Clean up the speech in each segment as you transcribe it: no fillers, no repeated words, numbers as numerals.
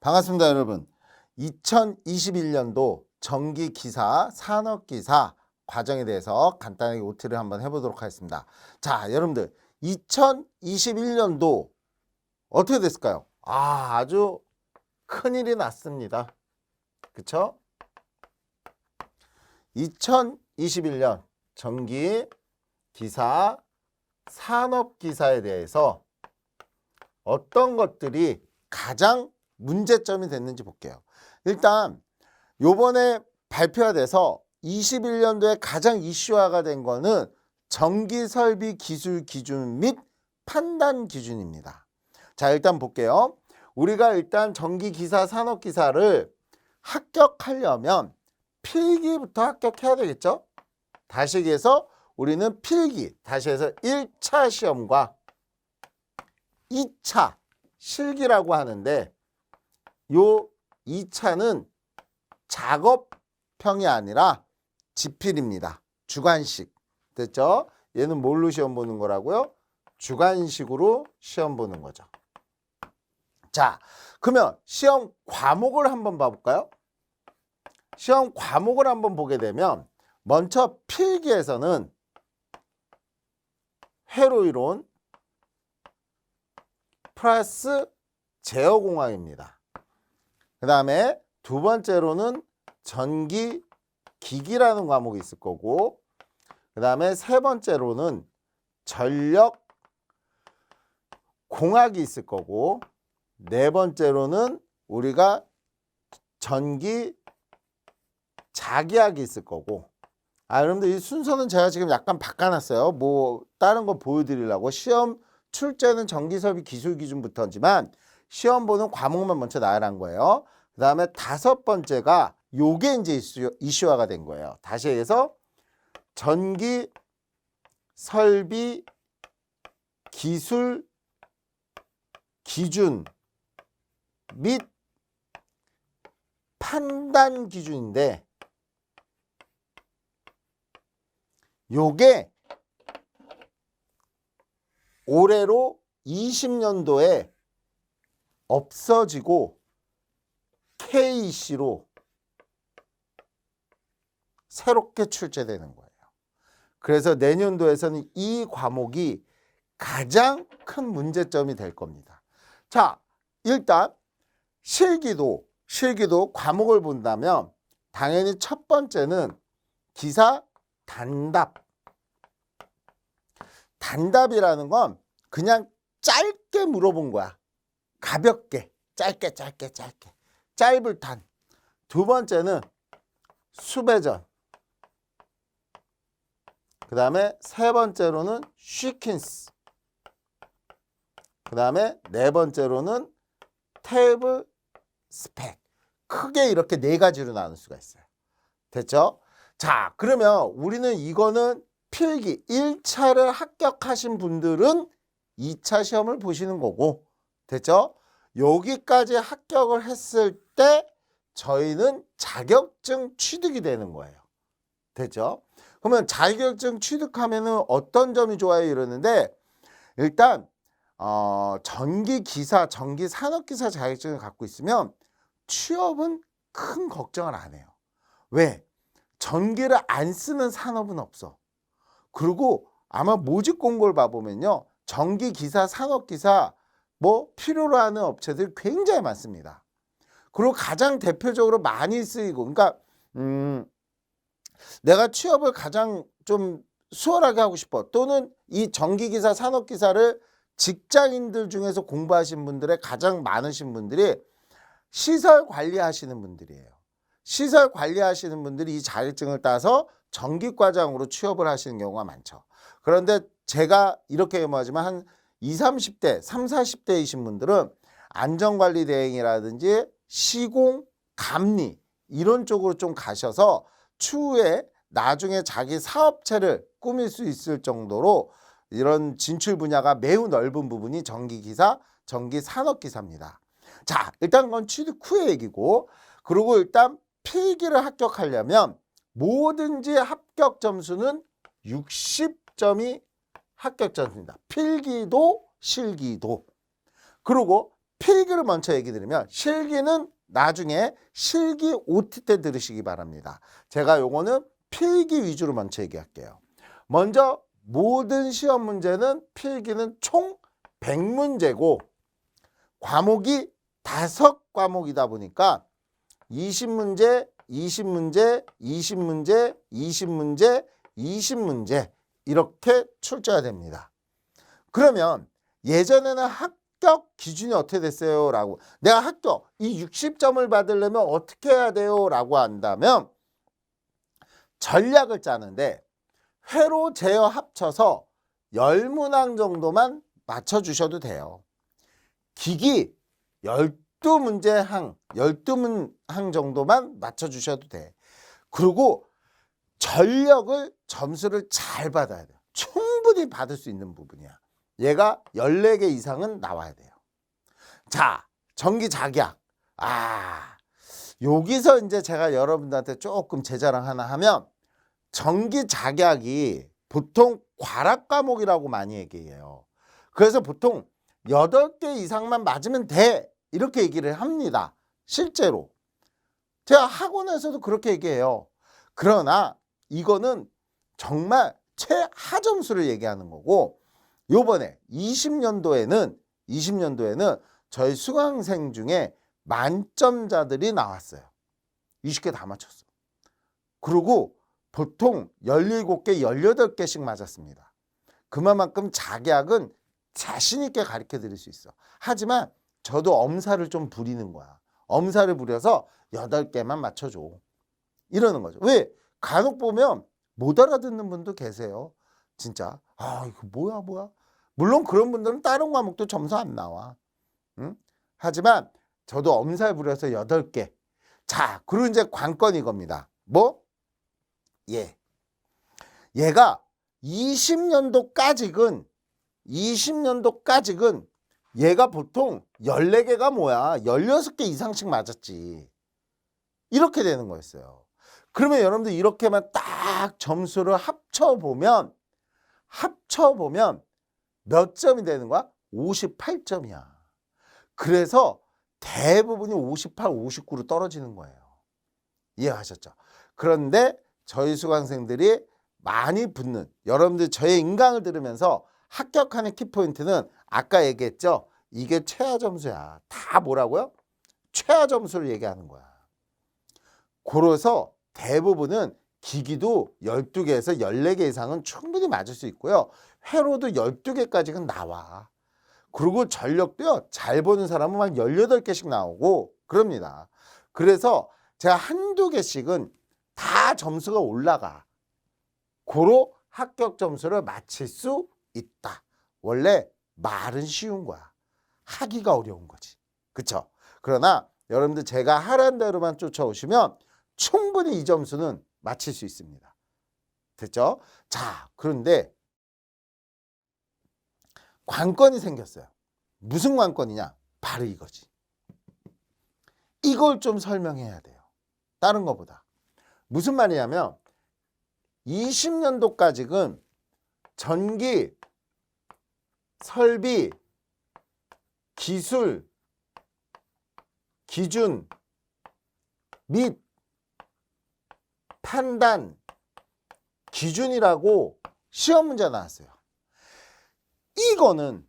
반갑습니다, 여러분. 2021년도 전기기사, 산업기사 과정에 대해서 간단하게 OT를 한번 해보도록 하겠습니다. 자, 여러분들 2021년도 어떻게 됐을까요? 아주 큰일이 났습니다. 그쵸? 2021년 전기기사, 산업기사에 대해서 어떤 것들이 가장 문제점이 됐는지 볼게요. 일단 요번에 발표가 돼서 21년도에 가장 이슈화가 된 거는 전기설비 기술 기준 및 판단 기준입니다. 자, 일단 볼게요. 우리가 일단 전기기사, 산업기사를 합격하려면 필기부터 합격해야 되겠죠? 다시 얘기해서 우리는 필기, 다시 해서 1차 시험과 2차 실기라고 하는데 요 2차는 작업형이 아니라 지필입니다. 주관식. 됐죠? 얘는 뭘로 시험 보는 거라고요? 주관식으로 시험 보는 거죠. 자, 그러면 시험 과목을 한번 봐볼까요? 시험 과목을 한번 보게 되면 먼저 필기에서는 회로이론 플러스 제어공학입니다. 그 다음에 두 번째로는 전기기기라는 과목이 있을 거고, 그 다음에 세 번째로는 전력공학이 있을 거고, 네 번째로는 우리가 전기자기학이 있을 거고. 여러분들 이 순서는 제가 지금 약간 바꿔놨어요. 뭐 다른 거 보여드리려고. 시험 출제는 전기설비 기술 기준부터지만 시험 보는 과목만 먼저 나열한 거예요. 그 다음에 다섯 번째가 요게 이제 이슈화가 된 거예요. 다시 해서 전기 설비 기술 기준 및 판단 기준인데, 요게 올해로 20년도에 없어지고 KC로 새롭게 출제되는 거예요. 그래서 내년도에서는 이 과목이 가장 큰 문제점이 될 겁니다. 자, 일단 실기도 과목을 본다면 당연히 첫 번째는 기사 단답이라는 건 그냥 짧게 물어본 거야. 가볍게, 짧게. 짧을 탄. 두 번째는 수배전. 그 다음에 세 번째로는 시퀀스. 그 다음에 네 번째로는 테이블 스펙. 크게 이렇게 네 가지로 나눌 수가 있어요. 됐죠? 자, 그러면 우리는 이거는 필기 1차를 합격하신 분들은 2차 시험을 보시는 거고, 됐죠? 여기까지 합격을 했을 때 저희는 자격증 취득이 되는 거예요. 됐죠? 그러면 자격증 취득하면은 어떤 점이 좋아요 이러는데, 일단 전기기사, 전기산업기사 자격증을 갖고 있으면 취업은 큰 걱정을 안 해요. 왜? 전기를 안 쓰는 산업은 없어. 그리고 아마 모집 공고를 봐보면요, 전기기사, 산업기사 뭐 필요로 하는 업체들이 굉장히 많습니다. 그리고 가장 대표적으로 많이 쓰이고, 그러니까 내가 취업을 가장 좀 수월하게 하고 싶어, 또는 이 전기기사, 산업기사를 직장인들 중에서 공부하신 분들의 가장 많으신 분들이 시설 관리하시는 분들이에요. 시설 관리하시는 분들이 이 자격증을 따서 전기과장으로 취업을 하시는 경우가 많죠. 그런데 제가 이렇게 예모하지만 한 20, 30대, 30, 40대이신 분들은 안전관리 대행이라든지 시공, 감리 이런 쪽으로 좀 가셔서 추후에 나중에 자기 사업체를 꾸밀 수 있을 정도로 이런 진출 분야가 매우 넓은 부분이 전기기사, 전기산업기사입니다. 자, 일단 그건 취득 후의 얘기고, 그리고 일단 필기를 합격하려면 뭐든지 합격 점수는 60점이 합격 점수입니다. 필기도 실기도. 그리고 필기를 먼저 얘기 드리면 실기는 나중에 실기 OT 때 들으시기 바랍니다. 제가 요거는 필기 위주로 먼저 얘기할게요. 먼저 모든 시험 문제는 필기는 총 100문제고 과목이 5과목이다 보니까 20문제, 20문제, 20문제, 20문제, 20문제 이렇게 출제가 됩니다. 그러면 예전에는 합격 기준이 어떻게 됐어요? 라고 내가 합격 이 60점을 받으려면 어떻게 해야 돼요? 라고 한다면 전략을 짜는데 회로 제어 합쳐서 10문항 정도만 맞춰주셔도 돼요. 기기 12문제항 12문항 정도만 맞춰주셔도 돼. 그리고 전력을 점수를 잘 받아야 돼요. 충분히 받을 수 있는 부분이야. 얘가 14개 이상은 나와야 돼요. 자, 정기자격. 여기서 이제 제가 여러분들한테 조금 제 자랑 하나 하면 정기자격이 보통 과락 과목이라고 많이 얘기해요. 그래서 보통 8개 이상만 맞으면 돼 이렇게 얘기를 합니다. 실제로 제가 학원에서도 그렇게 얘기해요. 그러나 이거는 정말 최하점수를 얘기하는 거고 요번에 20년도에는 저희 수강생 중에 만점자들이 나왔어요. 20개 다 맞췄어. 그리고 보통 17개, 18개씩 맞았습니다. 그만큼 자격은 자신 있게 가르쳐 드릴 수 있어. 하지만 저도 엄살을 좀 부리는 거야. 엄살을 부려서 8개만 맞춰줘. 이러는 거죠. 왜? 간혹 보면 못 알아듣는 분도 계세요. 진짜. 이거 뭐야. 물론 그런 분들은 다른 과목도 점수 안 나와. 응? 하지만 저도 엄살 부려서 8개. 자, 그리고 이제 관건이 이겁니다. 뭐? 얘가 20년도까지는 얘가 보통 14개가 뭐야? 16개 이상씩 맞았지. 이렇게 되는 거였어요. 그러면 여러분들 이렇게만 딱 점수를 합쳐보면 몇 점이 되는 거야? 58점이야. 그래서 대부분이 58, 59로 떨어지는 거예요. 이해하셨죠? 그런데 저희 수강생들이 많이 붙는 여러분들 저의 인강을 들으면서 합격하는 키포인트는 아까 얘기했죠? 이게 최하 점수야. 다 뭐라고요? 최하 점수를 얘기하는 거야. 그래서 대부분은 기기도 12개에서 14개 이상은 충분히 맞을 수 있고요. 회로도 12개까지는 나와. 그리고 전력도요. 잘 보는 사람은 한 18개씩 나오고 그럽니다. 그래서 제가 한두 개씩은 다 점수가 올라가. 고로 합격 점수를 맞힐 수 있다. 원래 말은 쉬운 거야. 하기가 어려운 거지. 그쵸? 그러나 여러분들 제가 하라는 대로만 쫓아오시면 충분히 이 점수는 맞힐 수 있습니다. 됐죠? 자, 그런데 관건이 생겼어요. 무슨 관건이냐? 바로 이거지. 이걸 좀 설명해야 돼요. 다른 것보다. 무슨 말이냐면 20년도까지는 전기, 설비, 기술, 기준, 및 판단, 기준이라고 시험 문제 나왔어요. 이거는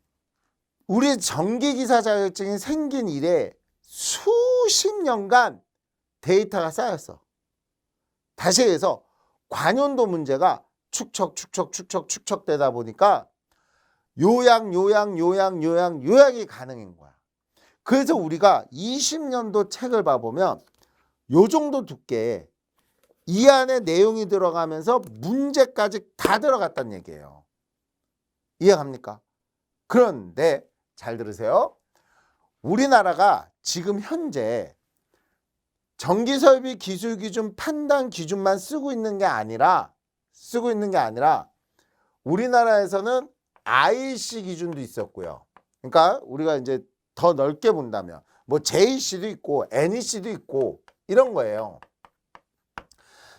우리 전기기사 자격증이 생긴 이래 수십 년간 데이터가 쌓였어. 다시 해서 관연도 문제가 축척되다 보니까 요약이 가능한 거야. 그래서 우리가 20년도 책을 봐보면 요 정도 두께 이 안에 내용이 들어가면서 문제까지 다 들어갔다는 얘기예요. 이해갑니까? 그런데 잘 들으세요. 우리나라가 지금 현재 전기설비 기술 기준 판단 기준만 쓰고 있는 게 아니라 우리나라에서는 IEC 기준도 있었고요. 그러니까 우리가 이제 더 넓게 본다면 뭐 JEC도 있고 NEC도 있고 이런 거예요.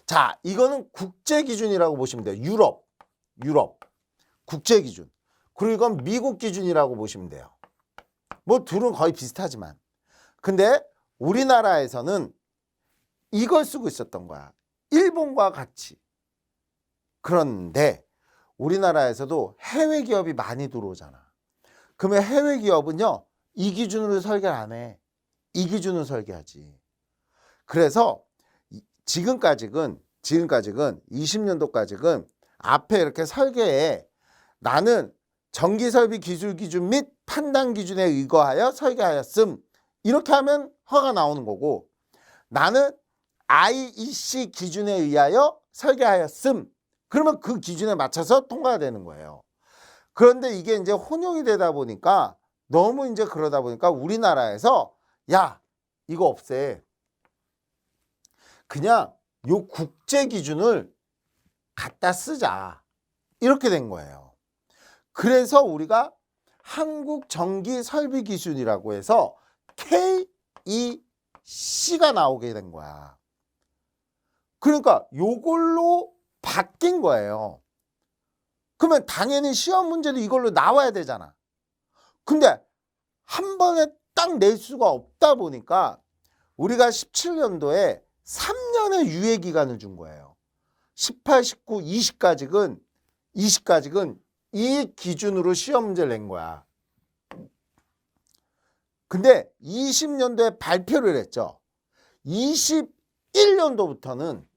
자, 이거는 국제 기준이라고 보시면 돼요. 유럽 국제 기준. 그리고 이건 미국 기준이라고 보시면 돼요. 뭐 둘은 거의 비슷하지만. 근데 우리나라에서는 이걸 쓰고 있었던 거야. 일본과 같이. 그런데 우리나라에서도 해외 기업이 많이 들어오잖아. 그러면 해외 기업은요, 이 기준으로 설계를 안 해. 이 기준으로 설계하지. 그래서 지금까지는 20년도까지는 앞에 이렇게 설계에 나는 전기설비 기술 기준 및 판단 기준에 의거하여 설계하였음. 이렇게 하면 허가 나오는 거고, 나는 IEC 기준에 의하여 설계하였음. 그러면 그 기준에 맞춰서 통과가 되는 거예요. 그런데 이게 이제 혼용이 되다 보니까 너무 이제 그러다 보니까 우리나라에서 야, 이거 없애. 그냥 요 국제 기준을 갖다 쓰자. 이렇게 된 거예요. 그래서 우리가 한국 전기 설비 기준이라고 해서 KEC가 나오게 된 거야. 그러니까 요걸로 바뀐 거예요. 그러면 당연히 시험 문제도 이걸로 나와야 되잖아. 근데 한 번에 딱 낼 수가 없다 보니까 우리가 17년도에 3년의 유예 기간을 준 거예요. 18, 19, 20까지는 이 기준으로 시험 문제를 낸 거야. 근데 20년도에 발표를 했죠. 21년도부터는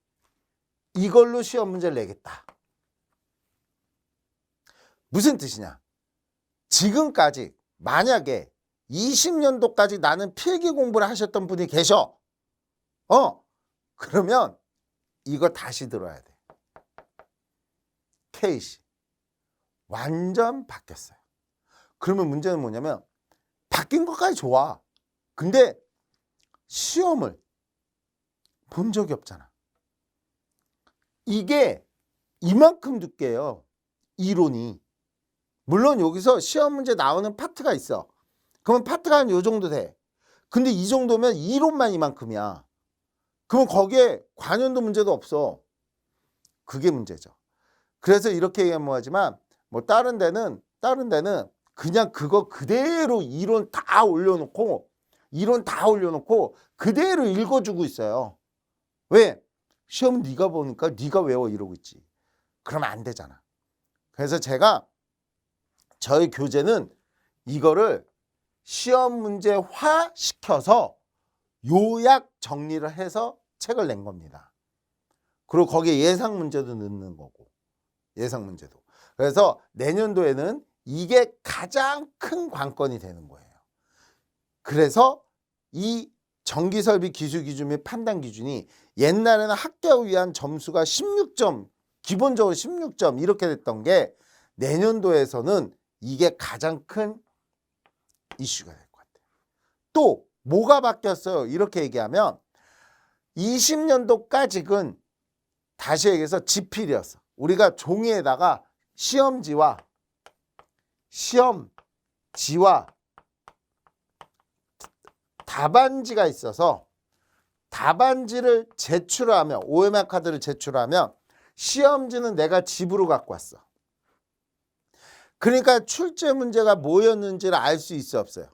이걸로 시험 문제를 내겠다. 무슨 뜻이냐? 지금까지 만약에 20년도까지 나는 필기 공부를 하셨던 분이 계셔. 그러면 이거 다시 들어야 돼. KC. 완전 바뀌었어요. 그러면 문제는 뭐냐면 바뀐 것까지 좋아. 근데 시험을 본 적이 없잖아. 이게 이만큼 두께요. 이론이. 물론 여기서 시험 문제 나오는 파트가 있어. 그러면 파트가 한 요 정도 돼. 근데 이 정도면 이론만 이만큼이야. 그러면 거기에 관연도 문제도 없어. 그게 문제죠. 그래서 이렇게 얘기하면 뭐하지만 뭐 다른 데는 그냥 그거 그대로 이론 다 올려놓고 그대로 읽어주고 있어요. 왜? 시험은 네가 보니까 네가 외워 이러고 있지. 그러면 안 되잖아. 그래서 제가 저희 교재는 이거를 시험 문제화 시켜서 요약 정리를 해서 책을 낸 겁니다. 그리고 거기에 예상 문제도 넣는 거고. 예상 문제도. 그래서 내년도에는 이게 가장 큰 관건이 되는 거예요. 그래서 이 전기설비 기술 기준 및 판단 기준이 옛날에는 합격을 위한 점수가 16점, 기본적으로 16점 이렇게 됐던 게 내년도에서는 이게 가장 큰 이슈가 될 것 같아요. 또 뭐가 바뀌었어요? 이렇게 얘기하면 20년도까지는 다시 얘기해서 지필이었어. 우리가 종이에다가 시험지와 답안지가 있어서 답안지를 제출하면 OMR 카드를 제출하면 시험지는 내가 집으로 갖고 왔어. 그러니까 출제 문제가 뭐였는지를 알 수 있어 없어요?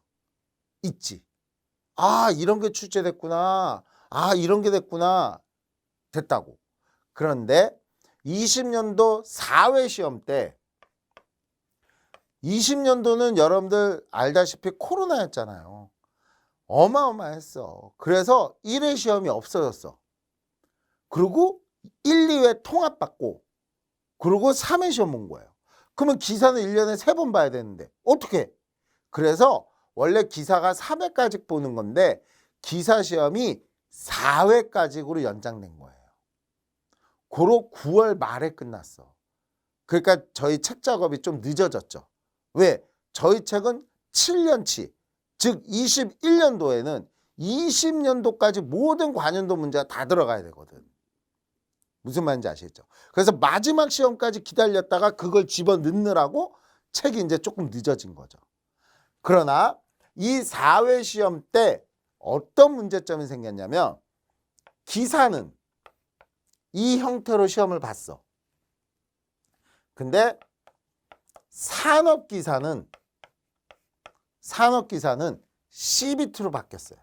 있지. 아, 이런 게 출제됐구나. 아, 이런 게 됐구나. 됐다고. 그런데 20년도 4회 시험 때 20년도는 여러분들 알다시피 코로나였잖아요. 어마어마했어. 그래서 1회 시험이 없어졌어. 그리고 1, 2회 통합받고 그리고 3회 시험 온 거예요. 그러면 기사는 1년에 3번 봐야 되는데 어떻게? 그래서 원래 기사가 3회까지 보는 건데 기사 시험이 4회까지로 연장된 거예요. 고로 9월 말에 끝났어. 그러니까 저희 책 작업이 좀 늦어졌죠. 왜? 저희 책은 7년치, 즉 21년도에는 20년도까지 모든 관연도 문제가 다 들어가야 되거든. 무슨 말인지 아시겠죠? 그래서 마지막 시험까지 기다렸다가 그걸 집어넣느라고 책이 이제 조금 늦어진 거죠. 그러나 이 4회 시험 때 어떤 문제점이 생겼냐면 기사는 이 형태로 시험을 봤어. 근데 산업기사는 산업기사는 CBT로 바뀌었어요.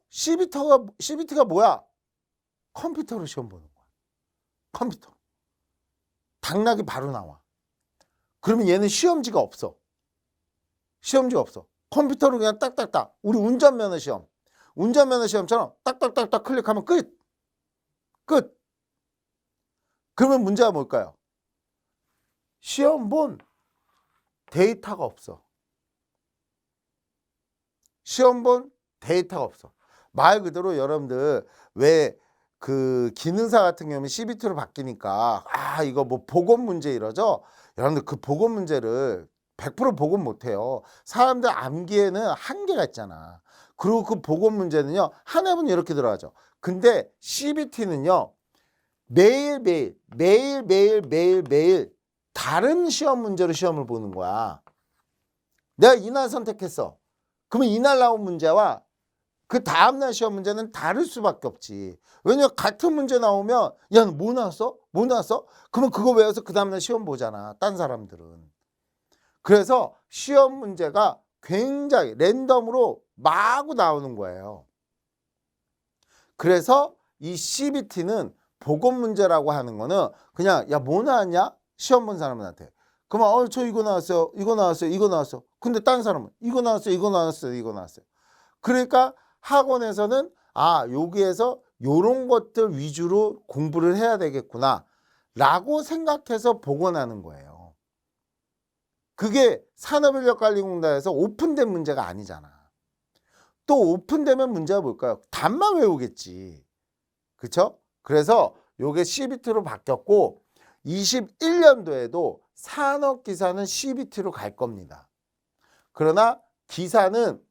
CBT가 뭐야? 컴퓨터로 시험 보는 거야. 컴퓨터. 당락이 바로 나와. 그러면 얘는 시험지가 없어. 시험지가 없어. 컴퓨터로 그냥 딱딱딱. 우리 운전면허 시험. 운전면허 시험처럼 딱딱딱딱 클릭하면 끝. 끝. 그러면 문제가 뭘까요? 시험 본 데이터가 없어. 시험 본 데이터가 없어. 말 그대로 여러분들 왜 그 기능사 같은 경우는 CBT로 바뀌니까 이거 뭐 복원 문제 이러죠. 여러분들 그 복원 문제를 100% 복원 못해요. 사람들 암기에는 한계가 있잖아. 그리고 그 복원 문제는요 한 해분 이렇게 들어가죠. 근데 CBT는요 매일매일 다른 시험 문제로 시험을 보는 거야. 내가 이날 선택했어. 그러면 이날 나온 문제와 그 다음날 시험 문제는 다를 수밖에 없지. 왜냐면 같은 문제 나오면 야, 뭐 나왔어? 뭐 나왔어? 그러면 그거 외워서 그 다음날 시험 보잖아. 딴 사람들은. 그래서 시험 문제가 굉장히 랜덤으로 마구 나오는 거예요. 그래서 이 CBT는 복원 문제라고 하는 거는 그냥 야, 뭐 나왔냐? 시험 본 사람한테. 그러면 저 이거 나왔어요. 이거 나왔어요. 이거 나왔어. 근데 딴 사람은 이거 나왔어요. 이거 나왔어요. 이거 나왔어요. 그러니까 학원에서는 여기에서 요런 것들 위주로 공부를 해야 되겠구나 라고 생각해서 복원하는 거예요. 그게 산업인력관리공단에서 오픈된 문제가 아니잖아. 또 오픈되면 문제가 뭘까요? 답만 외우겠지. 그쵸? 그래서 요게 CBT로 바뀌었고 21년도에도 산업기사는 CBT로 갈 겁니다. 그러나 기사는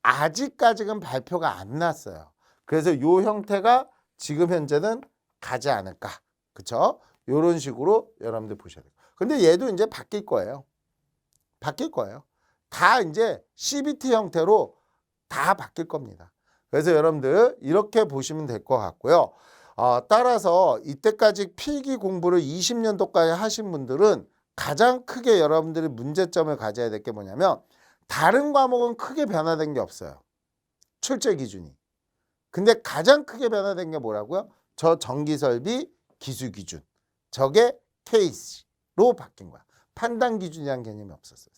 아직까지는 발표가 안 났어요. 그래서 요 형태가 지금 현재는 가지 않을까. 그쵸? 요런 식으로 여러분들 보셔야 돼요. 근데 얘도 이제 바뀔 거예요. 바뀔 거예요. 다 이제 CBT 형태로 다 바뀔 겁니다. 그래서 여러분들 이렇게 보시면 될 것 같고요. 따라서 이때까지 필기 공부를 20년도까지 하신 분들은 가장 크게 여러분들이 문제점을 가져야 될 게 뭐냐면 다른 과목은 크게 변화된 게 없어요. 출제 기준이. 근데 가장 크게 변화된 게 뭐라고요? 저 전기설비 기술 기준. 저게 케이스로 바뀐 거야. 판단 기준이라는 개념이 없었어요.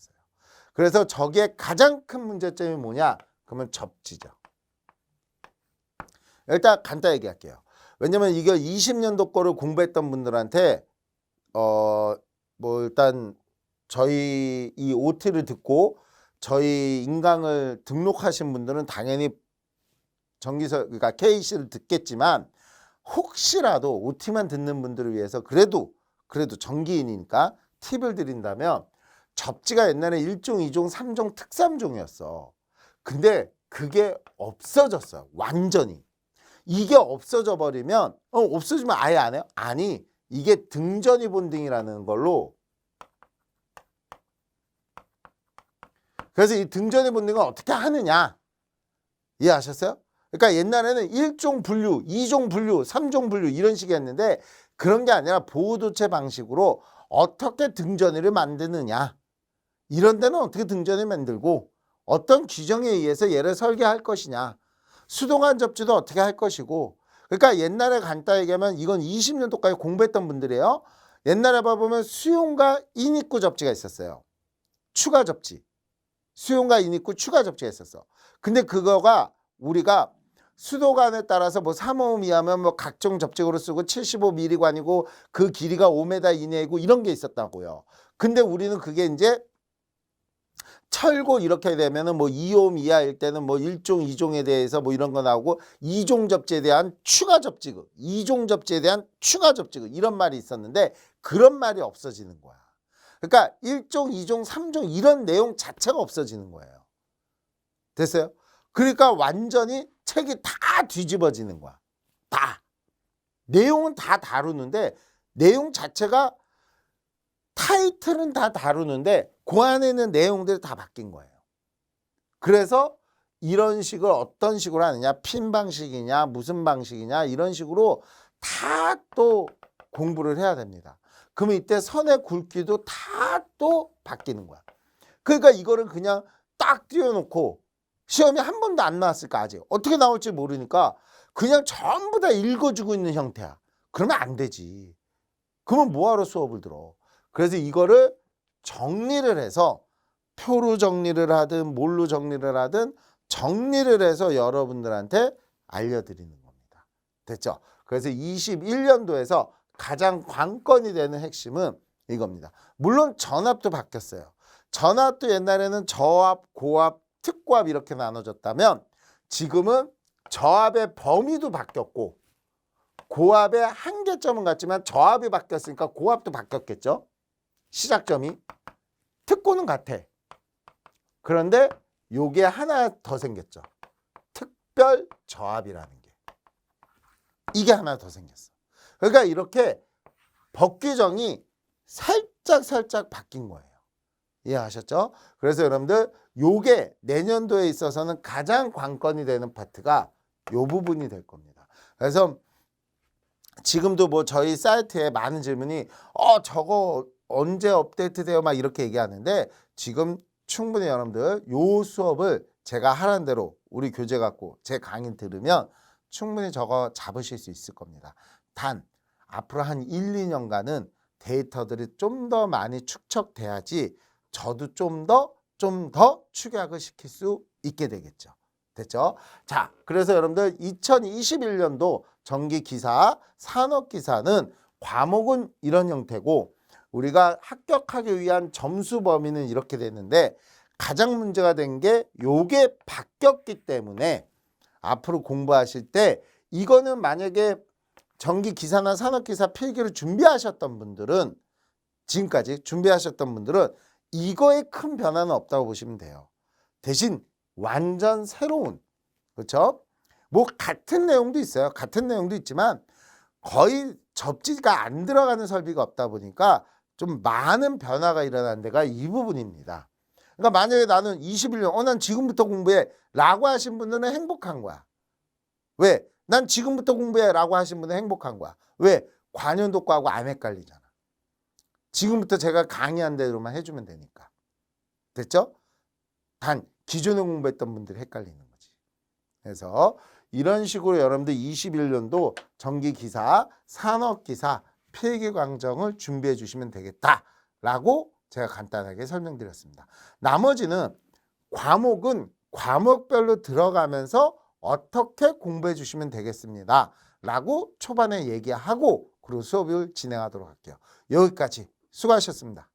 그래서 저게 가장 큰 문제점이 뭐냐? 그러면 접지죠. 일단 간단히 얘기할게요. 왜냐면 이거 20년도 거를 공부했던 분들한테 뭐 일단 저희 이 OT를 듣고 저희 인강을 등록하신 분들은 당연히 그러니까 KC를 듣겠지만 혹시라도 OT만 듣는 분들을 위해서 그래도 정기인이니까 팁을 드린다면 접지가 옛날에 1종, 2종, 3종, 특3종이었어. 근데 그게 없어졌어요. 완전히. 이게 없어져 버리면 없어지면 아예 안 해요? 아니, 이게 등전이 본등이라는 걸로. 그래서 이 등전의 본능은 어떻게 하느냐 이해하셨어요? 그러니까 옛날에는 1종 분류, 2종 분류, 3종 분류 이런 식이었는데 그런 게 아니라 보호도체 방식으로 어떻게 등전이를 만드느냐 이런 데는 어떻게 등전을 만들고 어떤 규정에 의해서 얘를 설계할 것이냐 수동안 접지도 어떻게 할 것이고 그러니까 옛날에 간단히 얘기하면 이건 20년도까지 공부했던 분들이에요. 옛날에 봐보면 수용과 인입구 접지가 있었어요. 추가 접지. 수용과 인입구 추가 접지가 있었어. 근데 그거가 우리가 수도관에 따라서 뭐 3호 이하면 뭐 각종 접촉으로 쓰고 75mm관이고 그 길이가 5m 이내이고 이런 게 있었다고요. 근데 우리는 그게 이제 철고 이렇게 되면은 뭐 2호 이하일 때는 뭐 1종, 2종에 대해서 뭐 이런 거 나오고 2종 접지에 대한 추가 접지급, 2종 접지에 대한 추가 접지급 이런 말이 있었는데 그런 말이 없어지는 거야. 그러니까 1종, 2종, 3종 이런 내용 자체가 없어지는 거예요. 됐어요? 그러니까 완전히 책이 다 뒤집어지는 거야. 다. 내용은 다 다루는데 내용 자체가 타이틀은 다 다루는데 그 안에 있는 내용들이 다 바뀐 거예요. 그래서 이런 식을 어떤 식으로 하느냐 핀 방식이냐 무슨 방식이냐 이런 식으로 다 또 공부를 해야 됩니다. 그러면 이때 선의 굵기도 다 또 바뀌는 거야. 그러니까 이거를 그냥 딱 띄워놓고 시험이 한 번도 안 나왔을까 아직. 어떻게 나올지 모르니까 그냥 전부 다 읽어주고 있는 형태야. 그러면 안 되지. 그러면 뭐하러 수업을 들어. 그래서 이거를 정리를 해서 표로 정리를 하든 뭘로 정리를 하든 정리를 해서 여러분들한테 알려드리는 겁니다. 됐죠? 그래서 21년도에서 가장 관건이 되는 핵심은 이겁니다. 물론 전압도 바뀌었어요. 전압도 옛날에는 저압, 고압, 특고압 이렇게 나눠졌다면 지금은 저압의 범위도 바뀌었고 고압의 한계점은 같지만 저압이 바뀌었으니까 고압도 바뀌었겠죠. 시작점이. 특고는 같아. 그런데 요게 하나 더 생겼죠. 특별 저압이라는 게. 이게 하나 더 생겼어. 그러니까 이렇게 법 규정이 살짝 바뀐 거예요. 이해하셨죠? 그래서 여러분들 요게 내년도에 있어서는 가장 관건이 되는 파트가 요 부분이 될 겁니다. 그래서 지금도 뭐 저희 사이트에 많은 질문이 저거 언제 업데이트 돼요? 막 이렇게 얘기하는데 지금 충분히 여러분들 요 수업을 제가 하라는 대로 우리 교재 갖고 제 강의 들으면 충분히 저거 잡으실 수 있을 겁니다. 단 앞으로 한 1, 2년간은 데이터들이 좀 더 많이 축적돼야지 저도 좀 더 축약을 시킬 수 있게 되겠죠. 됐죠? 자, 그래서 여러분들 2021년도 전기기사, 산업기사는 과목은 이런 형태고 우리가 합격하기 위한 점수 범위는 이렇게 되는데 가장 문제가 된 게 요게 바뀌었기 때문에 앞으로 공부하실 때 이거는 만약에 전기기사나 산업기사 필기를 준비하셨던 분들은 지금까지 준비하셨던 분들은 이거에 큰 변화는 없다고 보시면 돼요. 대신 완전 새로운, 그렇죠? 뭐 같은 내용도 있어요. 같은 내용도 있지만 거의 접지가 안 들어가는 설비가 없다 보니까 좀 많은 변화가 일어난 데가 이 부분입니다. 그러니까 만약에 나는 21년, 난 지금부터 공부해 라고 하신 분들은 행복한 거야. 왜? 난 지금부터 공부해 라고 하신 분은 행복한 거야. 왜? 관현독과하고 안 헷갈리잖아. 지금부터 제가 강의한 대로만 해주면 되니까. 됐죠? 단 기존에 공부했던 분들이 헷갈리는 거지. 그래서 이런 식으로 여러분들 21년도 전기기사, 산업기사 필기과정을 준비해 주시면 되겠다라고 제가 간단하게 설명드렸습니다. 나머지는 과목은 과목별로 들어가면서 어떻게 공부해 주시면 되겠습니다. 라고 초반에 얘기하고 그리고 수업을 진행하도록 할게요. 여기까지 수고하셨습니다.